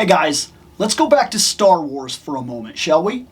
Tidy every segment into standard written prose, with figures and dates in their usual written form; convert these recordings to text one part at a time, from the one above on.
Hey guys, let's go back to Star Wars for a moment, shall we?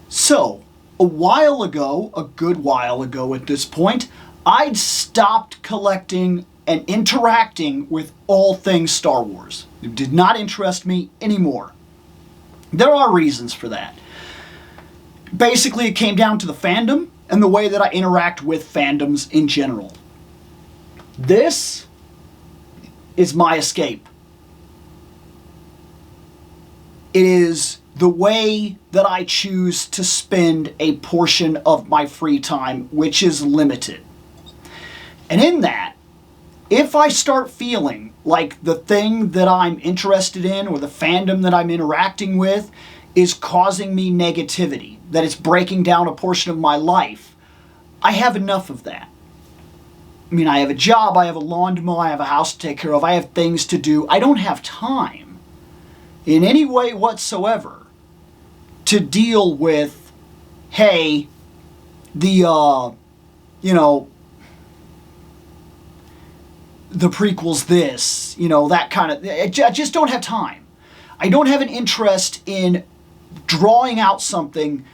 So, a while ago, a good while ago at this point, I'd stopped collecting and interacting with all things Star Wars. It did not interest me anymore. There are reasons for that. Basically, it came down to the fandom and the way that I interact with fandoms in general. This is my escape. It is the way that I choose to spend a portion of my free time, which is limited. And in that, if I start feeling like the thing that I'm interested in or the fandom that I'm interacting with is causing me negativity, that it's breaking down a portion of my life, I have enough of that. I mean, I have a job, I have a lawn to mow, I have a house to take care of, I have things to do. I don't have time in any way whatsoever to deal with, hey, the prequel's this, that kind of, I just don't have time. I don't have an interest in drawing out something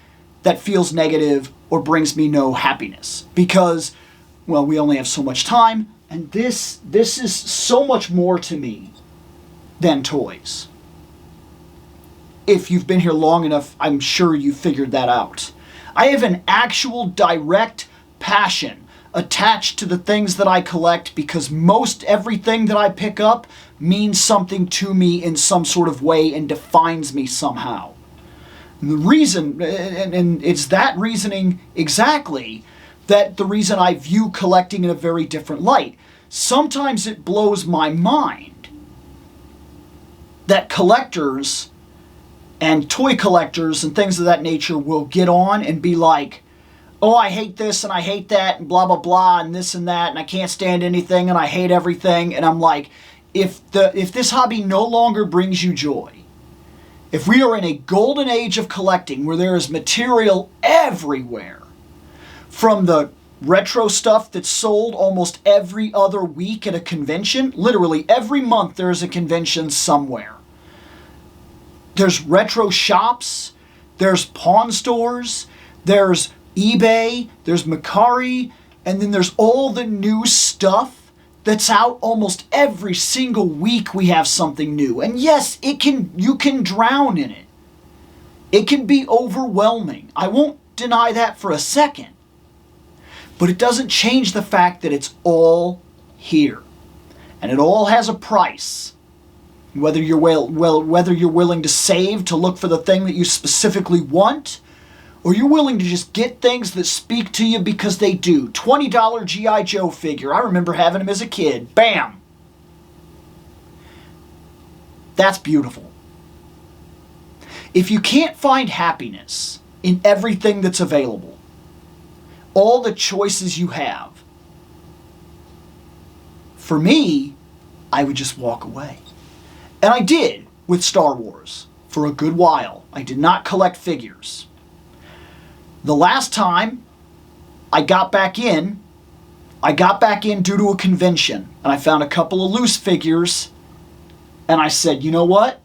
that feels negative or brings me no happiness because, well, we only have so much time, and this is so much more to me than toys. If you've been here long enough, I'm sure you figured that out. I have an actual direct passion attached to the things that I collect because most everything that I pick up means something to me in some sort of way and defines me somehow. And the reason, and it's that reasoning exactly, that the reason I view collecting in a very different light. Sometimes it blows my mind that collectors and toy collectors and things of that nature will get on and be like, oh, I hate this and I hate that and blah, blah, blah, and this and that, and I can't stand anything and I hate everything. And I'm like, if this hobby no longer brings you joy, if we are in a golden age of collecting where there is material everywhere, from the retro stuff that's sold almost every other week at a convention, literally every month there is a convention somewhere. There's retro shops, there's pawn stores, there's eBay, there's Mercari, and then there's all the new stuff that's out almost every single week. We have something new. And yes, you can drown in it. It can be overwhelming. I won't deny that for a second. But it doesn't change the fact that it's all here. And it all has a price. Whether you're whether you're willing to save to look for the thing that you specifically want, or you're willing to just get things that speak to you because they do. $20 G.I. Joe figure. I remember having them as a kid. Bam! That's beautiful. If you can't find happiness in everything that's available, all the choices you have, for me, I would just walk away. And I did with Star Wars for a good while. I did not collect figures. The last time I got back in due to a convention, and I found a couple of loose figures, and I said, you know what?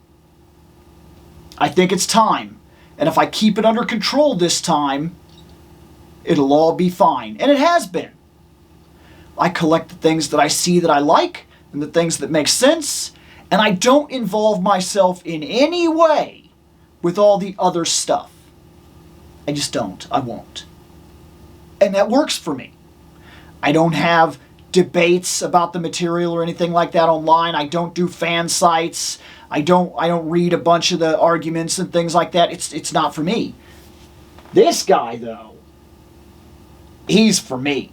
I think it's time. And if I keep it under control this time, it'll all be fine. And it has been. I collect the things that I see that I like, and the things that make sense, and I don't involve myself in any way with all the other stuff. I just don't. I won't. And that works for me. I don't have debates about the material or anything like that online. I don't do fan sites. I don't read a bunch of the arguments and things like that. It's not for me. This guy, though, he's for me.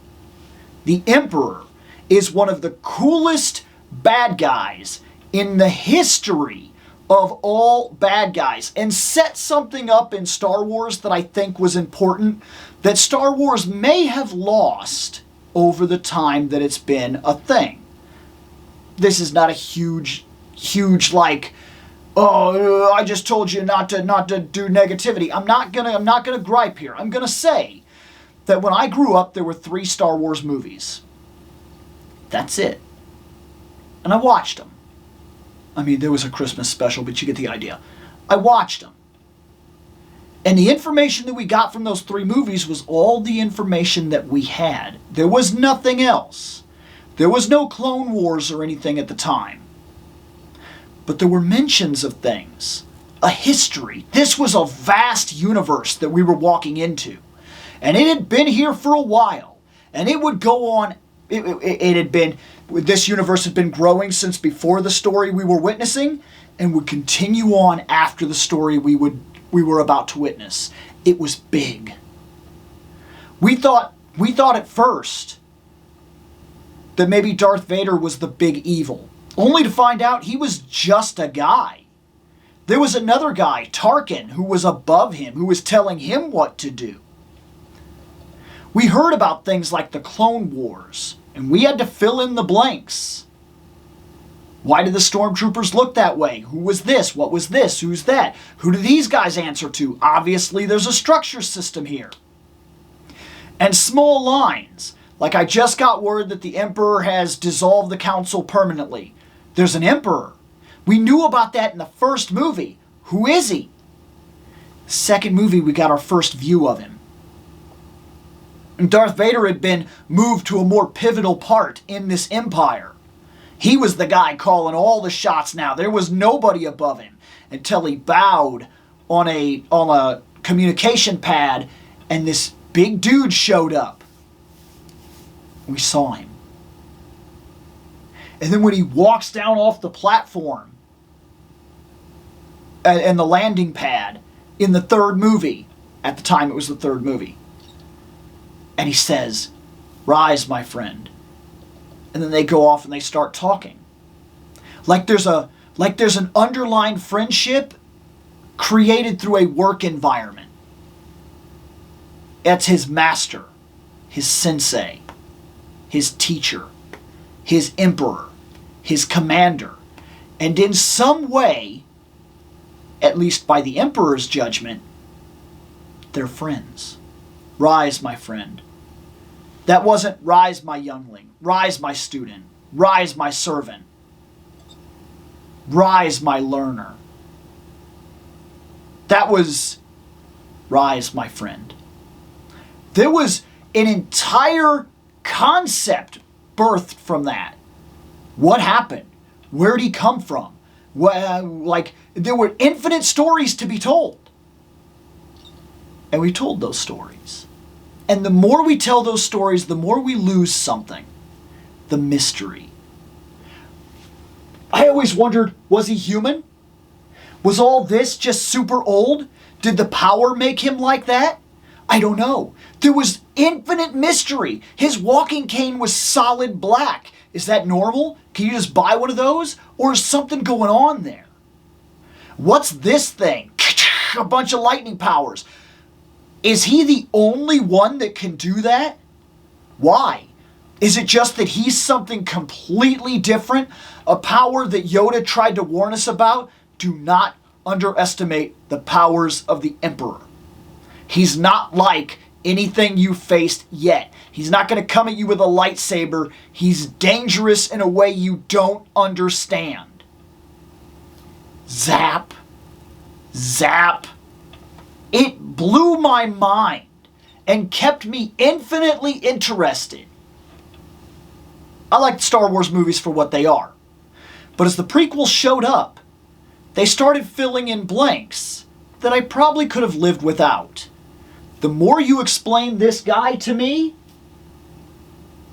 The Emperor is one of the coolest bad guys in the history of all bad guys, and set something up in Star Wars that I think was important, that Star Wars may have lost over the time that it's been a thing. This is not a huge like, oh, I just told you not to do negativity. I'm not gonna gripe here. I'm gonna say that when I grew up, there were 3 Star Wars movies. That's it. And I watched them. I mean, there was a Christmas special, but you get the idea. I watched them. And the information that we got from those 3 movies was all the information that we had. There was nothing else. There was no Clone Wars or anything at the time. But there were mentions of things. A history. This was a vast universe that we were walking into. And it had been here for a while. And it would go on. It had been, this universe had been growing since before the story we were witnessing, and would continue on after the story we were about to witness. It was big. We thought at first that maybe Darth Vader was the big evil, only to find out he was just a guy. There was another guy, Tarkin, who was above him, who was telling him what to do. We heard about things like the Clone Wars, and we had to fill in the blanks. Why did the stormtroopers look that way? Who was this? What was this? Who's that? Who do these guys answer to? Obviously, there's a structure system here. And small lines, like I just got word that the Emperor has dissolved the council permanently. There's an Emperor. We knew about that in the first movie. Who is he? Second movie, we got our first view of him. And Darth Vader had been moved to a more pivotal part in this empire. He was the guy calling all the shots now. There was nobody above him until he bowed on a communication pad and this big dude showed up. We saw him. And then when he walks down off the platform and the landing pad in the 3rd movie, at the time it was the 3rd movie, and he says, "Rise, my friend." And then they go off and they start talking. Like there's an underlying friendship created through a work environment. That's his master, his sensei, his teacher, his emperor, his commander. And in some way, at least by the emperor's judgment, they're friends. Rise, my friend. That wasn't rise, my youngling, rise, my student, rise, my servant, rise, my learner. That was rise, my friend. There was an entire concept birthed from that. What happened? Where did he come from? There were infinite stories to be told. And we told those stories. And the more we tell those stories, the more we lose something. The mystery. I always wondered, was he human? Was all this just super old? Did the power make him like that? I don't know. There was infinite mystery. His walking cane was solid black. Is that normal? Can you just buy one of those? Or is something going on there? What's this thing? A bunch of lightning powers. Is he the only one that can do that? Why? Is it just that he's something completely different? A power that Yoda tried to warn us about? Do not underestimate the powers of the Emperor. He's not like anything you faced yet. He's not going to come at you with a lightsaber. He's dangerous in a way you don't understand. Zap. Zap. It blew my mind and kept me infinitely interested. I like the Star Wars movies for what they are. But as the prequels showed up, they started filling in blanks that I probably could have lived without. The more you explain this guy to me,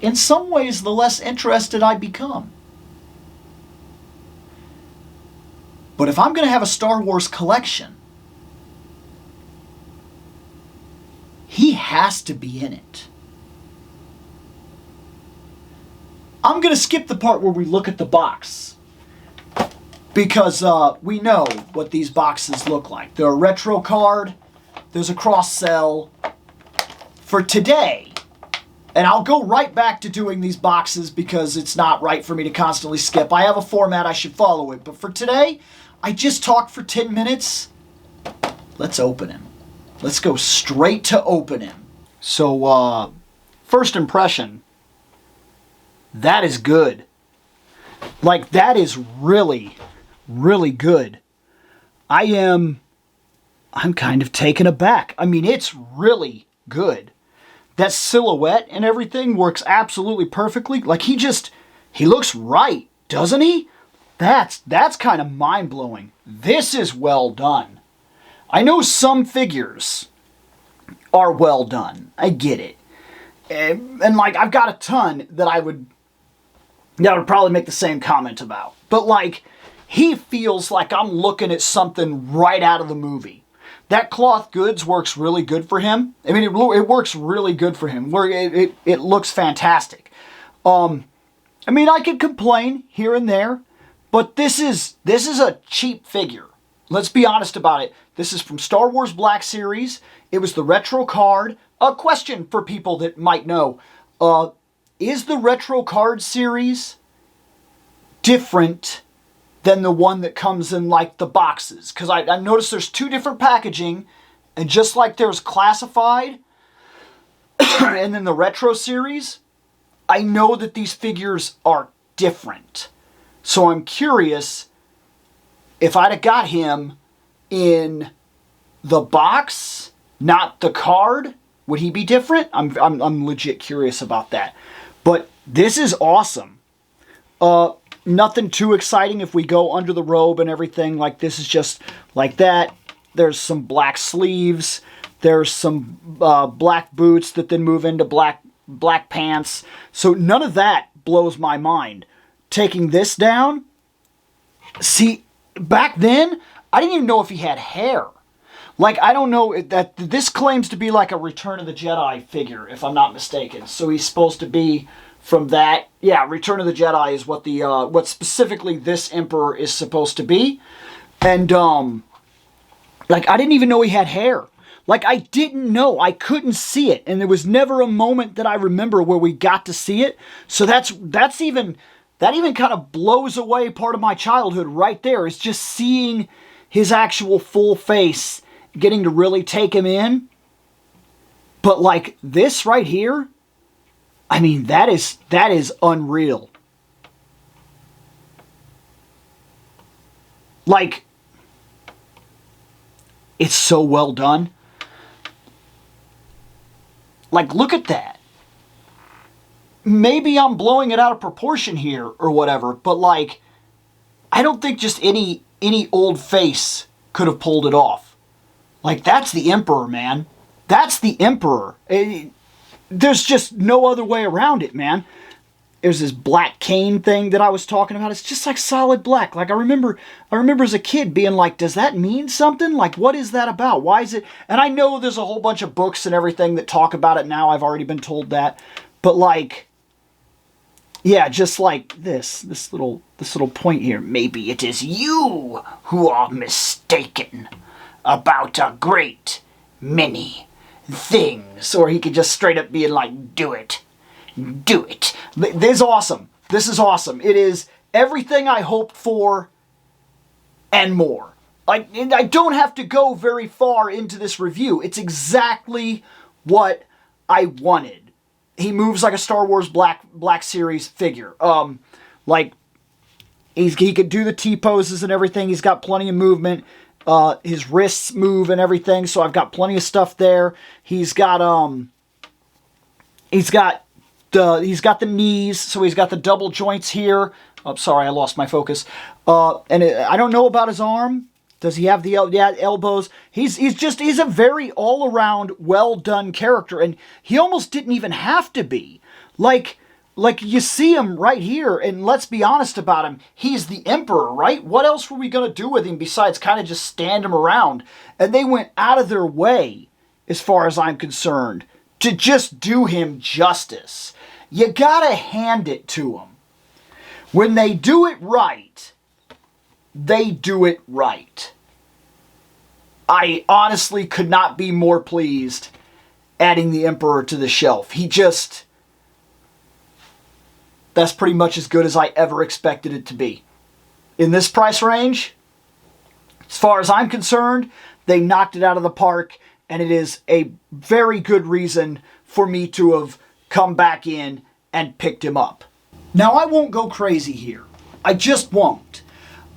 in some ways the less interested I become. But if I'm going to have a Star Wars collection, he has to be in it. I'm going to skip the part where we look at the box, because we know what these boxes look like. They're a retro card. There's a cross-sell. For today, and I'll go right back to doing these boxes because it's not right for me to constantly skip. I have a format, I should follow it. But for today, I just talked for 10 minutes. Let's open him. Let's go straight to open him. So, first impression, That is good. Like, that is really, really good. I'm kind of taken aback. I mean, it's really good. That silhouette and everything works absolutely perfectly. Like, he looks right, doesn't he? That's kind of mind-blowing. This is well done. I know some figures are well done. I get it. And like, I've got a ton that I would probably make the same comment about. But like, he feels like I'm looking at something right out of the movie. That cloth goods works really good for him. I mean, it works really good for him. It looks fantastic. I mean, I could complain here and there, but this is a cheap figure. Let's be honest about it. This is from Star Wars Black Series. It was the retro card. A question for people that might know. Is the retro card series different than the one that comes in like the boxes? Because I noticed there's two different packaging, and just like there's classified and then the retro series, I know that these figures are different. So I'm curious, if I'd have got him in the box, not the card, would he be different? I'm legit curious about that. But this is awesome. Nothing too exciting if we go under the robe and everything. Like, this is just like that. There's some black sleeves. There's some black boots that then move into black pants. So none of that blows my mind. Taking this down, see, back then, I didn't even know if he had hair. Like, I don't know, that this claims to be like a Return of the Jedi figure, if I'm not mistaken. So he's supposed to be from that. Yeah, Return of the Jedi is what specifically this Emperor is supposed to be. And, like, I didn't even know he had hair. Like, I didn't know. I couldn't see it. And there was never a moment that I remember where we got to see it. So that even kind of blows away part of my childhood right there. Is just seeing his actual full face, getting to really take him in. But like this right here, I mean, that is unreal. Like, it's so well done. Like, look at that. Maybe I'm blowing it out of proportion here or whatever, but like, I don't think just any old face could have pulled it off. Like, that's the Emperor, man. That's the Emperor. There's just no other way around it, man. There's this black cane thing that I was talking about. It's just like solid black. Like, I remember as a kid being like, does that mean something? Like, what is that about? Why is it? And I know there's a whole bunch of books and everything that talk about it now. I've already been told that. But like, yeah, just like this little point here. Maybe it is you who are mistaken about a great many things. Or he could just straight up be like, do it. Do it. This is awesome. This is awesome. It is everything I hoped for and more. I don't have to go very far into this review. It's exactly what I wanted. He moves like a Star Wars Black Series figure. Like, he could do the T-poses and everything. He's got plenty of movement. His wrists move and everything, so I've got plenty of stuff there. He's got the knees, so he's got the double joints here. Oh, sorry, I lost my focus. I don't know about his arm. Does he have the elbows? He's a very all-around, well-done character, and he almost didn't even have to be. Like you see him right here, and let's be honest about him. He's the Emperor, right? What else were we going to do with him besides kind of just stand him around? And they went out of their way, as far as I'm concerned, to just do him justice. You gotta hand it to them. When they do it right, they do it right. I honestly could not be more pleased adding the Emperor to the shelf. That's pretty much as good as I ever expected it to be. In this price range, as far as I'm concerned, they knocked it out of the park, and it is a very good reason for me to have come back in and picked him up. Now, I won't go crazy here. I just won't.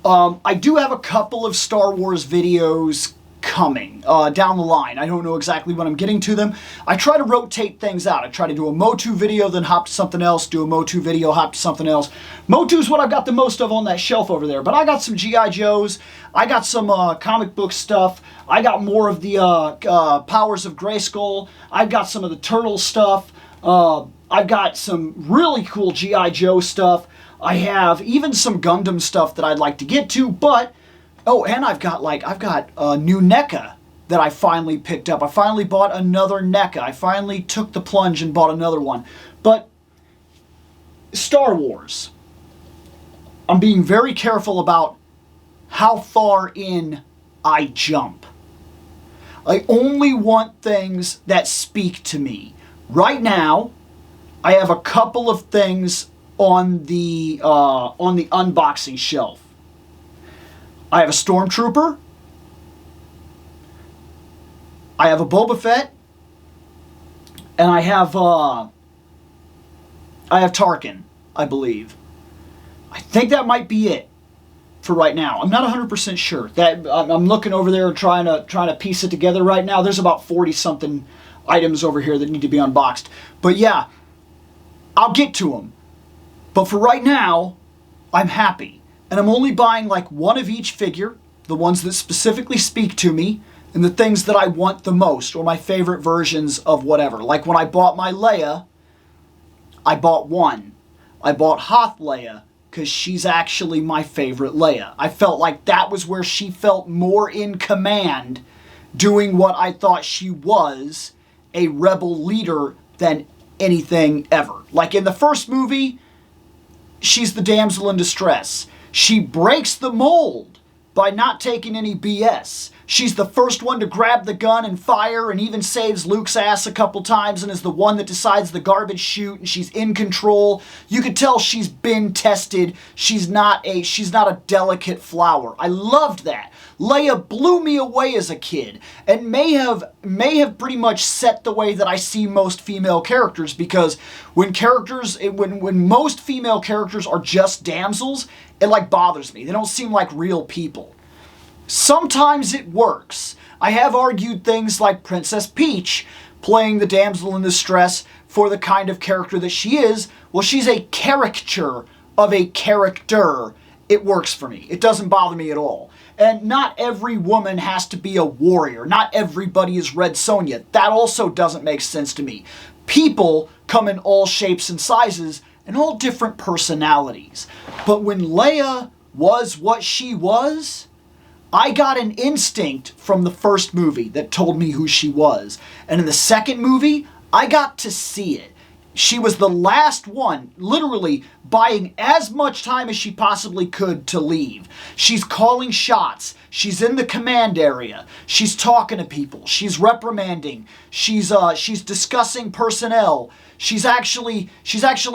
I do have a couple of Star Wars videos coming down the line. I don't know exactly when I'm getting to them. I try to rotate things out. I try to do a Motu video, then hop to something else, do a Motu video, hop to something else. Motu's what I've got the most of on that shelf over there, but I got some G.I. Joes, I got some comic book stuff, I got more of the Powers of Grayskull, I've got some of the Turtle stuff, I've got some really cool G.I. Joe stuff, I have even some Gundam stuff that I'd like to get to, but oh, and I've got a new NECA that I finally picked up. I finally bought another NECA. I finally took the plunge and bought another one. But Star Wars, I'm being very careful about how far in I jump. I only want things that speak to me. Right now, I have a couple of things on the unboxing shelf. I have a Stormtrooper, I have a Boba Fett, and I have Tarkin, I believe. I think that might be it for right now. I'm not 100% sure. That I'm looking over there and trying to piece it together right now. There's about 40-something items over here that need to be unboxed. But yeah, I'll get to them. But for right now, I'm happy. And I'm only buying like one of each figure, the ones that specifically speak to me, and the things that I want the most, or my favorite versions of whatever. Like when I bought my Leia, I bought one. I bought Hoth Leia, because she's actually my favorite Leia. I felt like that was where she felt more in command, doing what I thought she was, a rebel leader, than anything ever. Like in the first movie, she's the damsel in distress. She breaks the mold by not taking any BS. She's the first one to grab the gun and fire and even saves Luke's ass a couple times and is the one that decides the garbage chute, and she's in control. You could tell she's been tested. She's not a delicate flower. I loved that. Leia blew me away as a kid and may have pretty much set the way that I see most female characters, because when most female characters are just damsels, it like bothers me. They don't seem like real people. Sometimes it works. I have argued things like Princess Peach playing the damsel in distress for the kind of character that she is. Well, she's a caricature of a character. It works for me. It doesn't bother me at all. And not every woman has to be a warrior. Not everybody is Red Sonja. That also doesn't make sense to me. People come in all shapes and sizes and all different personalities. But when Leia was what she was, I got an instinct from the first movie that told me who she was. And in the second movie, I got to see it. She was the last one, literally buying as much time as she possibly could to leave. She's calling shots. She's in the command area. She's talking to people. She's reprimanding. She's discussing personnel. She's actually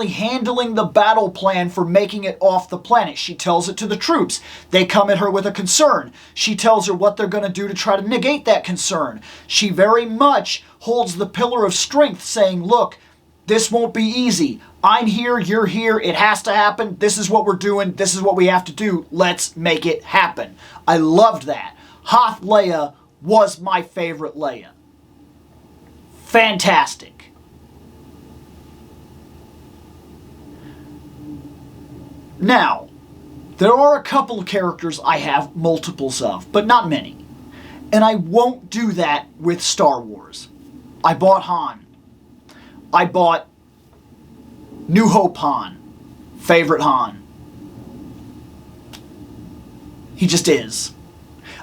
handling the battle plan for making it off the planet. She tells it to the troops. They come at her with a concern. She tells her what they're going to do to try to negate that concern. She very much holds the pillar of strength, saying, look, this won't be easy. I'm here, you're here, it has to happen. This is what we're doing. This is what we have to do. Let's make it happen. I loved that. Hoth Leia was my favorite Leia. Fantastic. Now, there are a couple of characters I have multiples of, but not many. And I won't do that with Star Wars. I bought Han. I bought New Hope Han. Favorite Han. He just is.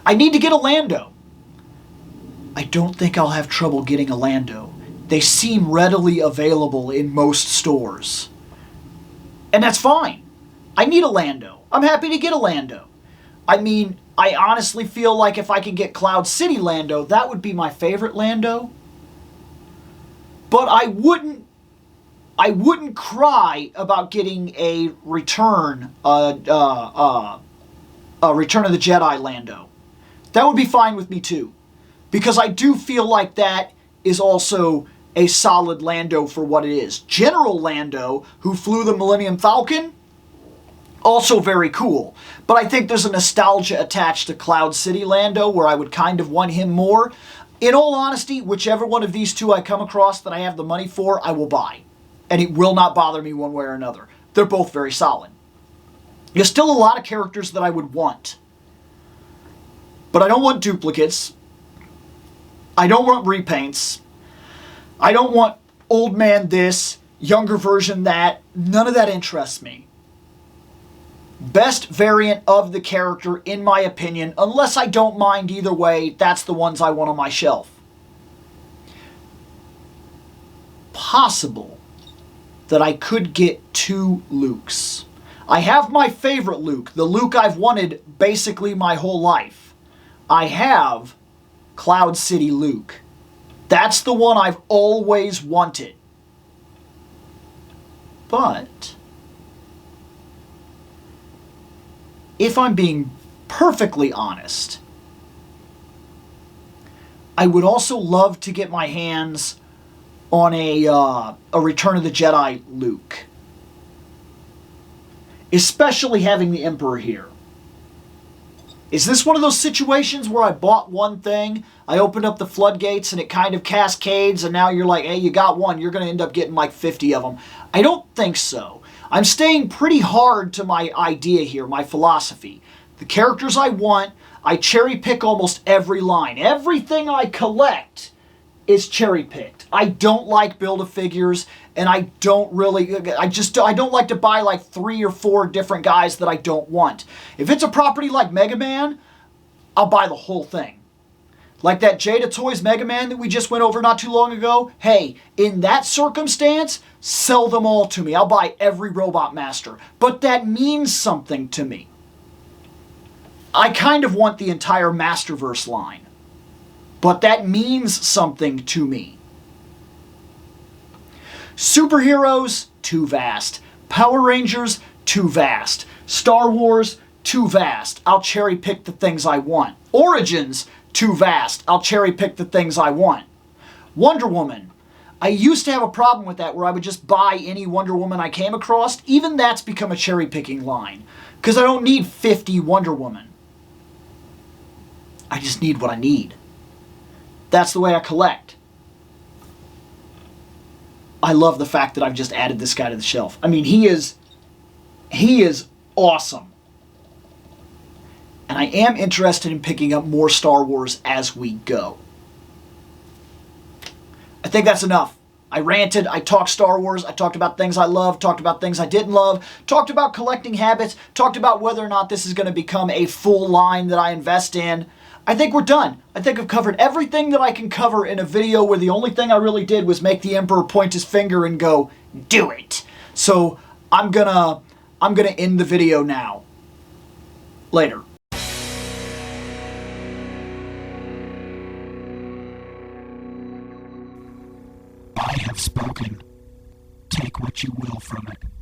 I need to get a Lando. I don't think I'll have trouble getting a Lando. They seem readily available in most stores. And that's fine. I need a Lando. I'm happy to get a Lando. I mean, I honestly feel like if I could get Cloud City Lando, that would be my favorite Lando. But I wouldn't cry about getting a Return of the Jedi Lando. That would be fine with me too. Because I do feel like that is also a solid Lando for what it is. General Lando, who flew the Millennium Falcon, also very cool. But I think there's a nostalgia attached to Cloud City Lando where I would kind of want him more. In all honesty, whichever one of these two I come across that I have the money for, I will buy. And it will not bother me one way or another. They're both very solid. There's still a lot of characters that I would want. But I don't want duplicates. I don't want repaints. I don't want old man this, younger version that. None of that interests me. Best variant of the character, in my opinion, unless I don't mind either way, that's the ones I want on my shelf. Possible that I could get 2 Lukes. I have my favorite Luke, the Luke I've wanted basically my whole life. I have Cloud City Luke. That's the one I've always wanted. But if I'm being perfectly honest, I would also love to get my hands on a Return of the Jedi Luke. Especially having the Emperor here. Is this one of those situations where I bought one thing, I opened up the floodgates and it kind of cascades and now you're like, hey, you got one, you're going to end up getting like 50 of them? I don't think so. I'm staying pretty hard to my idea here, my philosophy. The characters I want, I cherry pick almost every line. Everything I collect is cherry picked. I don't like Build-A-Figures, and I don't like to buy like 3 or 4 different guys that I don't want. If it's a property like Mega Man, I'll buy the whole thing. Like that Jada Toys Mega Man that we just went over not too long ago. Hey, in that circumstance, sell them all to me. I'll buy every Robot Master. But that means something to me. I kind of want the entire Masterverse line. But that means something to me. Superheroes, too vast. Power Rangers, too vast. Star Wars, too vast. I'll cherry pick the things I want. Origins, too vast. I'll cherry pick the things I want. Wonder Woman. I used to have a problem with that where I would just buy any Wonder Woman I came across. Even that's become a cherry picking line. Because I don't need 50 Wonder Woman. I just need what I need. That's the way I collect. I love the fact that I've just added this guy to the shelf. I mean, he is awesome. And I am interested in picking up more Star Wars as we go. I think that's enough. I ranted, I talked Star Wars, I talked about things I love, talked about things I didn't love, talked about collecting habits, talked about whether or not this is going to become a full line that I invest in. I think we're done. I think I've covered everything that I can cover in a video where the only thing I really did was make the Emperor point his finger and go, do it. So I'm gonna end the video now. Later. I have spoken. Take what you will from it.